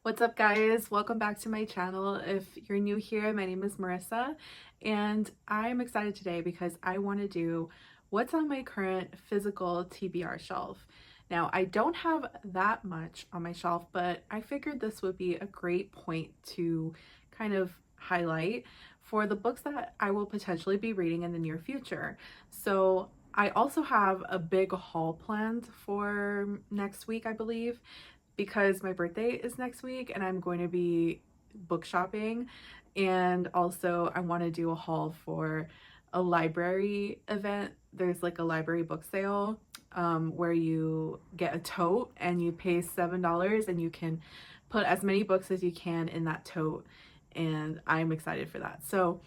What's up, guys? Welcome back to my channel. If you're new here, my name is Marissa, and I'm excited today because I want to do what's on my current physical TBR shelf. Now, I don't have that much on my shelf, but I figured this would be a great point to kind of highlight for the books that I will potentially be reading in the near future. So I also have a big haul planned for next week, I believe, because my birthday is next week and I'm going to be book shopping, and also I want to do a haul for a library event. There's like a library book sale where you get a tote and you pay $7 and you can put as many books as you can in that tote, and I'm excited for that. So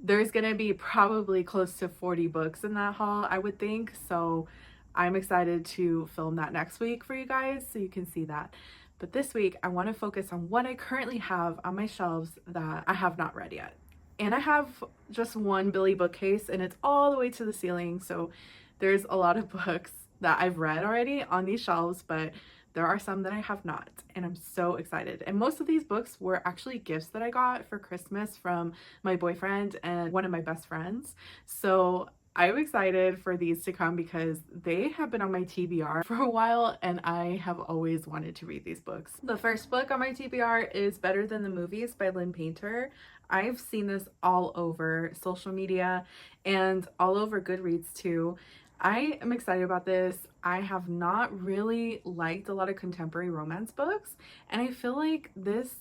there's gonna be probably close to 40 books in that haul, I would think. So I'm excited to film that next week for you guys so you can see that. But this week, I want to focus on what I currently have on my shelves that I have not read yet. And I have just one Billy bookcase and it's all the way to the ceiling. So there's a lot of books that I've read already on these shelves, but there are some that I have not. And I'm so excited. And most of these books were actually gifts that I got for Christmas from my boyfriend and one of my best friends. So I'm excited for these to come because they have been on my TBR for a while and I have always wanted to read these books. The first book on my TBR is Better Than the Movies by Lynn Painter. I've seen this all over social media and all over Goodreads too. I am excited about this. I have not really liked a lot of contemporary romance books, and I feel like this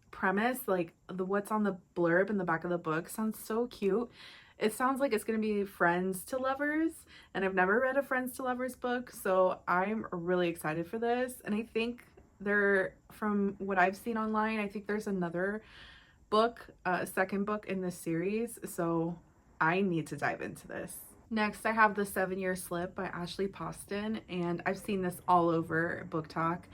premise, like what's on the blurb in the back of the book, sounds so cute. It sounds like it's going to be friends to lovers, and I've never read a friends to lovers book, so I'm really excited for this. And I think from what I've seen online, I think there's another book, a second book in this series, so I need to dive into this. Next, I have The 7-Year Slip by Ashley Poston, and I've seen this all over Book Talk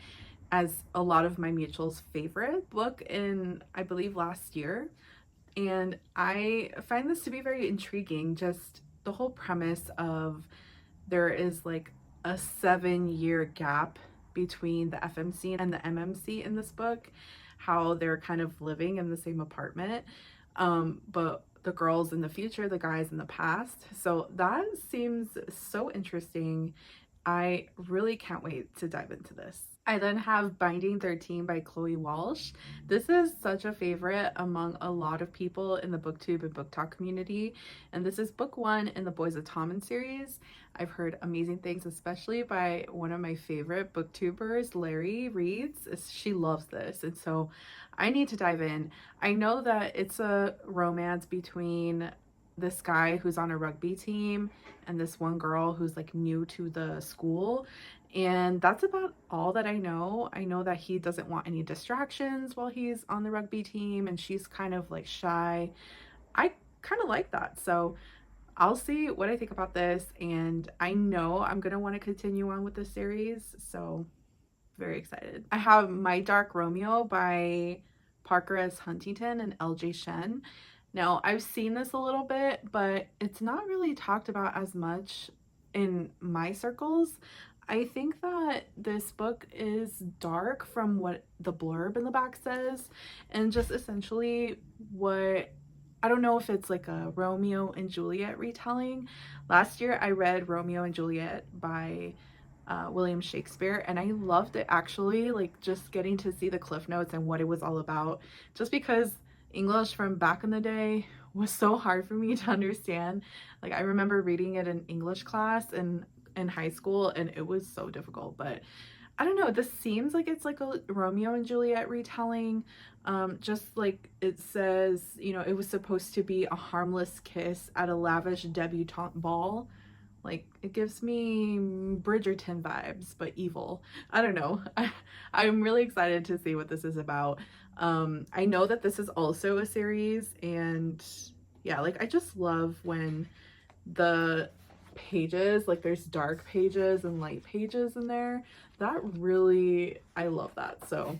as a lot of my mutuals' favorite book in, I believe, last year. And I find this to be very intriguing, just the whole premise of there is like a 7-year gap between the FMC and the MMC in this book, how they're kind of living in the same apartment, but the girls in the future, the guys in the past. So that seems so interesting. I really can't wait to dive into this. I then have Binding 13 by Chloe Walsh. This is such a favorite among a lot of people in the booktube and book talk community, and this is book 1 in the Boys of Tommen series. I've heard amazing things, especially by one of my favorite booktubers, Larry Reads. She loves this, and so I need to dive in. I know that it's a romance between this guy who's on a rugby team and this one girl who's like new to the school, and that's about all that I know. I know that he doesn't want any distractions while he's on the rugby team, and she's kind of like shy. I kind of like that, so I'll see what I think about this, and I know I'm gonna want to continue on with the series, so very excited. I have My Dark Romeo by Parker S. Huntington and LJ Shen. Now, I've seen this a little bit, but it's not really talked about as much in my circles. I think that this book is dark from what the blurb in the back says, and just essentially what, I don't know if it's like a Romeo and Juliet retelling. Last year I read Romeo and Juliet by William Shakespeare, and I loved it actually, like just getting to see the cliff notes and what it was all about, just because English from back in the day was so hard for me to understand. Like I remember reading it in English class and in high school, and it was so difficult. But I don't know, this seems like it's like a Romeo and Juliet retelling. Just like it says, you know, it was supposed to be a harmless kiss at a lavish debutante ball. Like it gives me Bridgerton vibes, but evil. I don't know. I'm really excited to see what this is about. I know that this is also a series, and yeah, like I just love when the pages, like there's dark pages and light pages in there. That really, I love that. So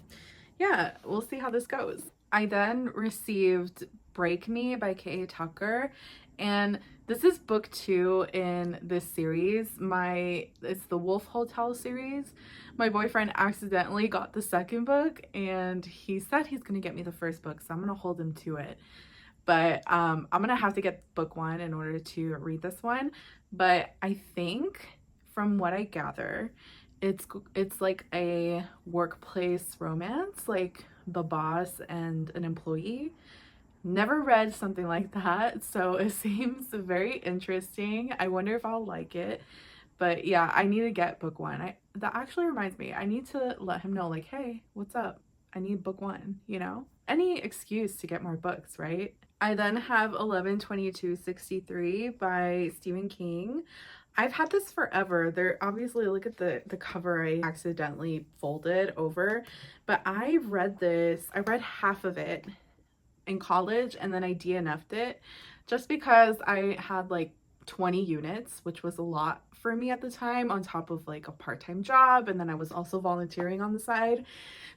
yeah, we'll see how this goes. I then received Break Me by K.A. Tucker, And this is book 2 in this series. It's the Wolf Hotel series. My boyfriend accidentally got the second book, and he said he's gonna get me the first book, so I'm gonna hold him to it. But I'm gonna have to get book 1 in order to read this one. But I think from what I gather, it's like a workplace romance, like the boss and an employee. Never read something like that, so it seems very interesting. I wonder if I'll like it. But yeah, I need to get book 1. That actually reminds me, I need to let him know, like, hey, what's up? I need book 1, you know? Any excuse to get more books, right? I then have 11/22/63 by Stephen King. I've had this forever. There obviously, look at the cover, I accidentally folded over, but I read half of it in college, and then I DNF'd it just because I had like 20 units, which was a lot for me at the time, on top of like a part-time job, and then I was also volunteering on the side.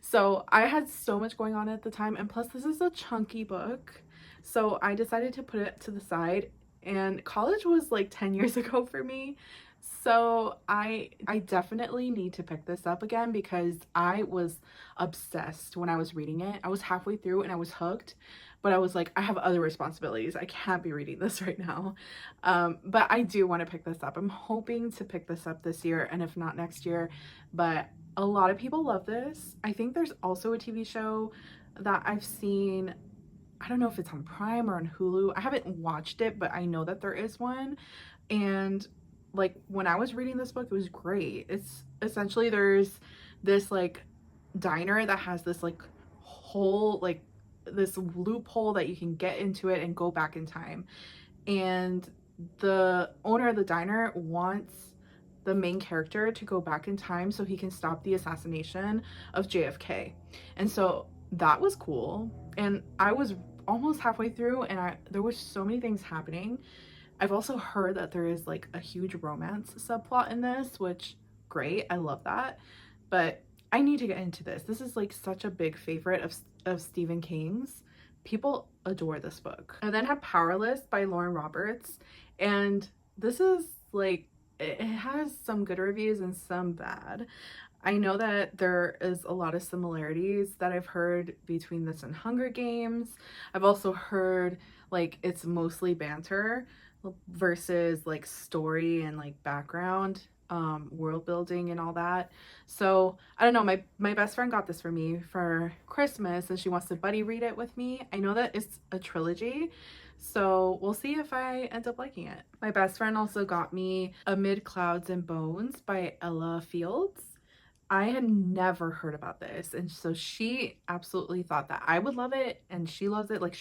So I had so much going on at the time, and plus this is a chunky book, so I decided to put it to the side. And college was like 10 years ago for me, so I definitely need to pick this up again because I was obsessed when I was reading it. I was halfway through and I was hooked, but I was like, I have other responsibilities, I can't be reading this right now. But I do want to pick this up. I'm hoping to pick this up this year, and if not next year. But a lot of people love this. I think there's also a TV show that I've seen. I don't know if it's on Prime or on Hulu. I haven't watched it, but I know that there is one. And like when I was reading this book, it was great. It's essentially, there's this like diner that has this like whole like this loophole that you can get into it and go back in time. And the owner of the diner wants the main character to go back in time so he can stop the assassination of JFK. And so that was cool. And I was almost halfway through, and there was so many things happening. I've also heard that there is like a huge romance subplot in this, which great, I love that. But I need to get into this. This is like such a big favorite of Stephen King's. People adore this book. I then have Powerless by Lauren Roberts, and this is like, it has some good reviews and some bad. I know that there is a lot of similarities that I've heard between this and Hunger Games. I've also heard like it's mostly banter versus like story and like background, world building and all that. So I don't know, my best friend got this for me for Christmas, and she wants to buddy read it with me. I know that it's a trilogy, so we'll see if I end up liking it. My best friend also got me Amid Clouds and Bones by Ella Fields. I had never heard about this, and so she absolutely thought that I would love it, and she loves it. Like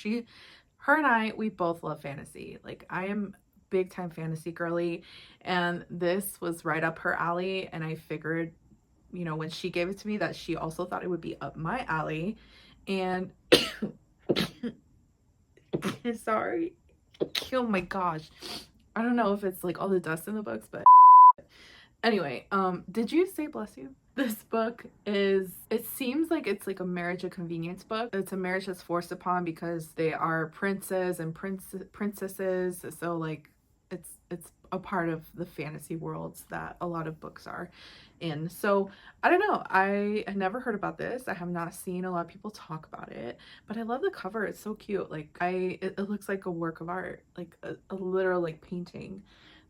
her and I, we both love fantasy. Like I am big time fantasy girly, and this was right up her alley. And I figured, you know, when she gave it to me, that she also thought it would be up my alley. And sorry, oh my gosh, I don't know if it's like all the dust in the books, but anyway, did you say bless you? This book is, it seems like it's like a marriage of convenience book. It's a marriage that's forced upon because they are princes and princesses. So like it's a part of the fantasy worlds that a lot of books are in. So I don't know. I had never heard about this. I have not seen a lot of people talk about it, but I love the cover. It's so cute. Like it looks like a work of art, like a literal like painting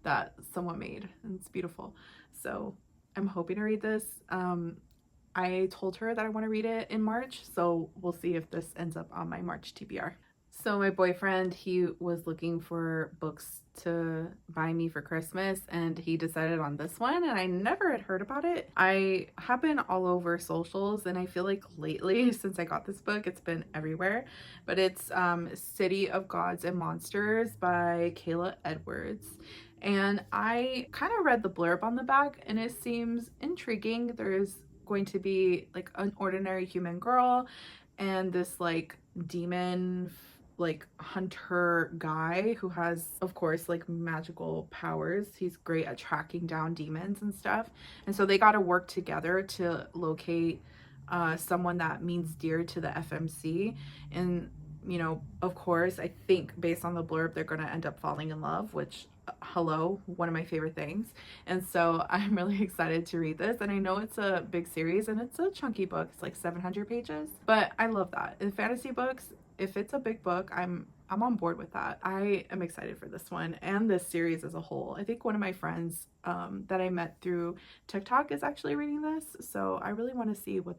that someone made, and it's beautiful. So I'm hoping to read this. I told her that I want to read it in March, so we'll see if this ends up on my March TBR. So my boyfriend, he was looking for books to buy me for Christmas, and he decided on this one, and I never had heard about it. I have been all over socials, and I feel like lately, since I got this book, it's been everywhere. But it's City of Gods and Monsters by Kayla Edwards. And I kind of read the blurb on the back, and it seems intriguing. There's going to be like an ordinary human girl and this like demon like hunter guy who has, of course, like magical powers. He's great at tracking down demons and stuff. And so they got to work together to locate someone that means dear to the FMC. And you know, of course, I think based on the blurb, they're going to end up falling in love, which, hello, one of my favorite things. And so I'm really excited to read this. And I know it's a big series and it's a chunky book. It's like 700 pages, but I love that. In fantasy books, if it's a big book, I'm on board with that. I am excited for this one and this series as a whole. I think one of my friends that I met through TikTok is actually reading this, so I really want to see what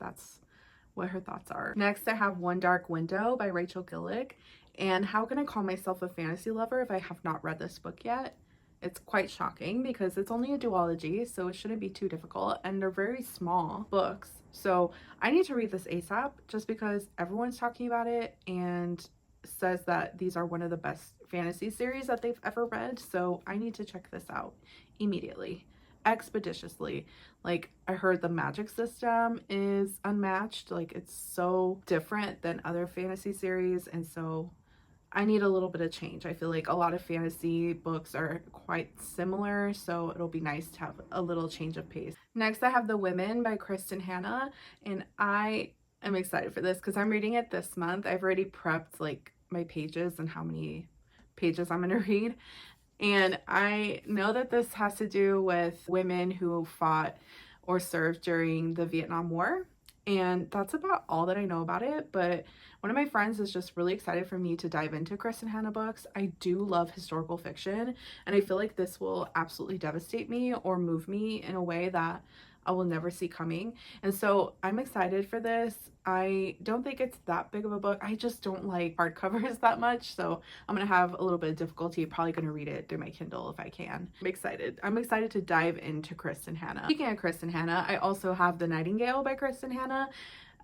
her thoughts are. Next, I have One Dark Window by Rachel Gillig. And how can I call myself a fantasy lover if I have not read this book yet? It's quite shocking because it's only a duology, so it shouldn't be too difficult, and they're very small books. So I need to read this ASAP just because everyone's talking about it and says that these are one of the best fantasy series that they've ever read. So I need to check this out immediately, expeditiously. Like, I heard the magic system is unmatched. Like, it's so different than other fantasy series, and so I need a little bit of change. I feel like a lot of fantasy books are quite similar, so it'll be nice to have a little change of pace. Next, I have The Women by Kristin Hannah, and I am excited for this because I'm reading it this month. I've already prepped like my pages and how many pages I'm going to read. And I know that this has to do with women who fought or served during the Vietnam War. And that's about all that I know about it. But one of my friends is just really excited for me to dive into Kristin Hannah books. I do love historical fiction, and I feel like this will absolutely devastate me or move me in a way that I will never see coming. And so I'm excited for this. I don't think it's that big of a book. I just don't like hardcovers that much. So I'm going to have a little bit of difficulty. Probably going to read it through my Kindle if I can. I'm excited. I'm excited to dive into Kristin Hannah. Speaking of Kristin Hannah, I also have The Nightingale by Kristin Hannah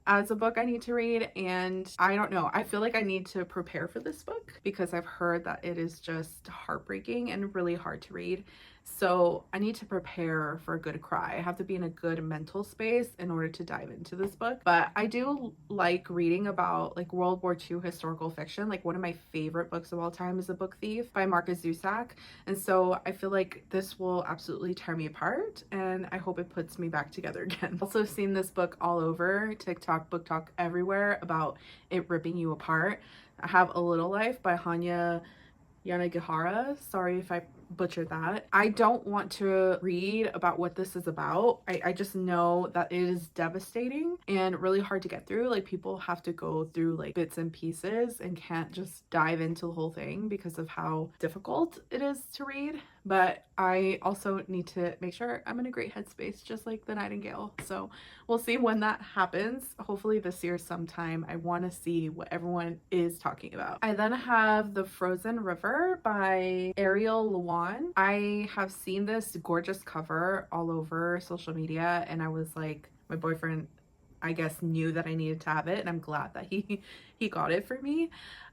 as a book I need to read, and I don't know, I feel like I need to prepare for this book because I've heard that it is just heartbreaking and really hard to read. So I need to prepare for a good cry. I have to be in a good mental space in order to dive into this book. But I do like reading about like World War II historical fiction. Like, one of my favorite books of all time is The Book Thief by Marcus Zusak. And so I feel like this will absolutely tear me apart, and I hope it puts me back together again. Also seen this book all over TikTok, book talk everywhere about it ripping you apart. I have A Little Life by Hanya Yanagihara. Sorry if I butchered that. I don't want to read about what this is about. I just know that it is devastating and really hard to get through. Like, people have to go through like bits and pieces and can't just dive into the whole thing because of how difficult it is to read. But I also need to make sure I'm in a great headspace, just like The Nightingale. So we'll see when that happens. Hopefully this year sometime. I want to see what everyone is talking about. I then have The Frozen River by Ariel, Lawhon. I have seen this gorgeous cover all over social media, and I was like, my boyfriend, I guess, knew that I needed to have it, and I'm glad that he got it for me.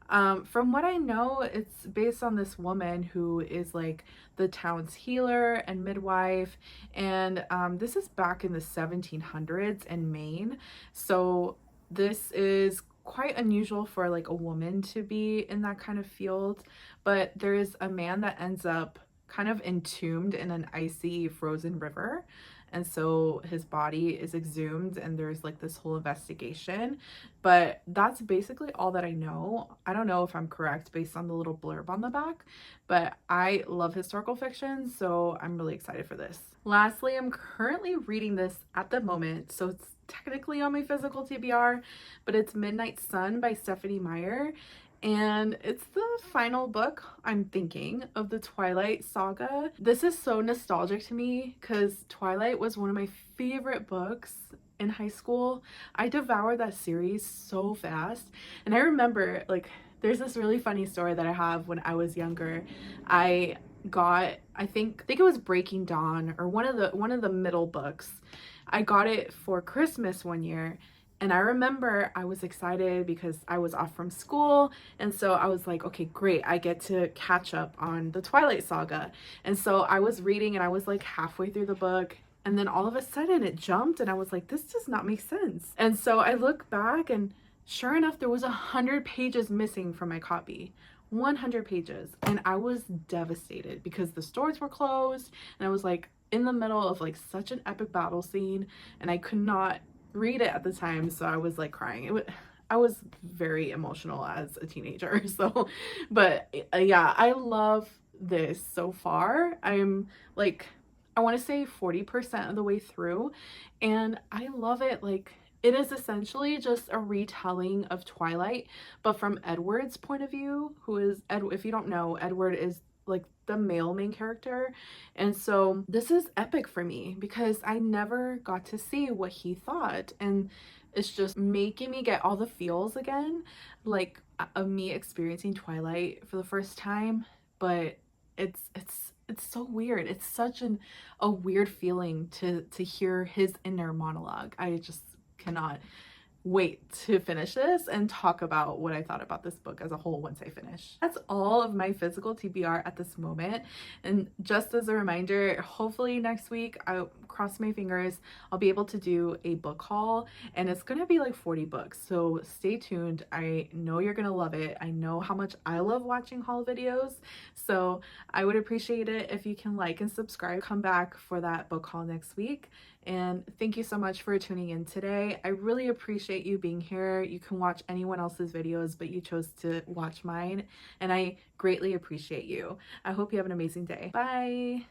From what I know, it's based on this woman who is like the town's healer and midwife, and this is back in the 1700s in Maine. So this is quite unusual for like a woman to be in that kind of field, but there is a man that ends up kind of entombed in an icy frozen river, and so his body is exhumed, and there's like this whole investigation. But that's basically all that I know. I don't know if I'm correct based on the little blurb on the back, but I love historical fiction, so I'm really excited for this. Lastly, I'm currently reading this at the moment, so it's technically on my physical TBR, but it's Midnight Sun by Stephenie Meyer. And it's the final book, I'm thinking, of the Twilight saga. This is so nostalgic to me because Twilight was one of my favorite books in high school. I devoured that series so fast. And I remember, like, there's this really funny story that I have when I was younger. I got, I think it was Breaking Dawn, or one of the middle books. I got it for Christmas one year. And I remember I was excited because I was off from school, and so I was like, okay, great, I get to catch up on the Twilight saga. And so I was reading, and I was like halfway through the book, and then all of a sudden it jumped, and I was like, this does not make sense. And so I look back, and sure enough, there was 100 pages missing from my copy. 100 pages. And I was devastated because the stores were closed, and I was like in the middle of like such an epic battle scene, and I could not read it at the time, so I was like crying. I was very emotional as a teenager. So, but yeah, I love this so far. I'm like, I want to say 40% of the way through, and I love it. Like, it is essentially just a retelling of Twilight, but from Edward's point of view, who is if you don't know, Edward is like the male main character. And so this is epic for me because I never got to see what he thought, and it's just making me get all the feels again, like of me experiencing Twilight for the first time. But it's so weird. It's such a weird feeling to hear his inner monologue. I just cannot wait to finish this and talk about what I thought about this book as a whole once I finish. That's all of my physical TBR at this moment. And just as a reminder, hopefully next week, I cross my fingers, I'll be able to do a book haul, and it's gonna be like 40 books. So stay tuned. I know you're gonna love it. I know how much I love watching haul videos. So I would appreciate it if you can like and subscribe. Come back for that book haul next week. And thank you so much for tuning in today. I really appreciate you being here. You can watch anyone else's videos, but you chose to watch mine, and I greatly appreciate you. I hope you have an amazing day. Bye.